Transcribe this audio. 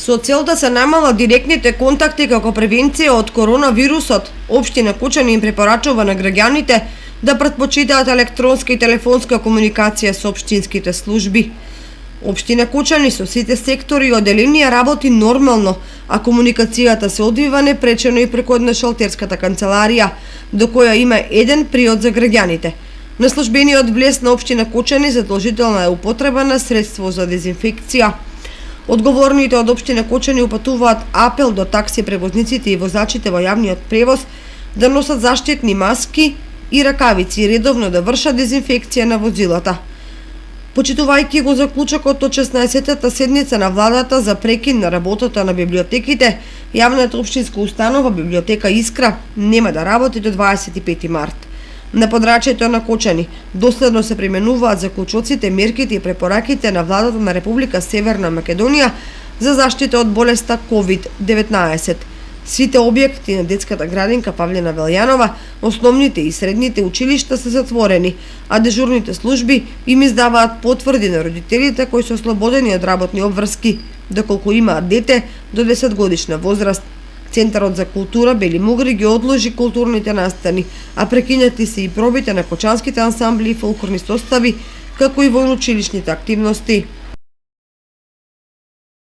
Со цел да се намалат директните контакти како превенција од коронавирусот, општина Кучани им препорачува на граѓаните да претпочитаат електронска и телефонска комуникација со општинските служби. Општина Кучани со сите сектори и оделенија работи нормално, а комуникацијата се одвива непречено и преку една шалтерската канцеларија, до која има еден приод за граѓаните. На службениот влез на општина Кучани задолжителна е употреба на средство за дезинфекција. Одговорните од општина Кучани упатуваат апел до такси превозниците и возачите во јавниот превоз да носат заштитни маски и ракавици и редовно да вршат дезинфекција на возилата. Почитувајќи го заклучокот од 16-та седница на владата за прекин на работата на библиотеките, јавната општинска установа библиотека Искра нема да работи до 25 март. На подрачјето на Кочани доследно се применуваат заклучоците, мерките и препораките на владата на Република Северна Македонија за заштита од болеста COVID-19. Сите објекти на детската градинка Павлена Велјанова, основните и средните училишта се затворени, а дежурните служби им издаваат потврди на родителите кои се ослободени од работни обврски, доколку имаат дете до 10 годишна возраст. Центарот за култура Бели Мугри ги одложи културните настани, а прекинати се и пробите на кочанските ансамбли и фолклорни состави, како и војно-училишните активности.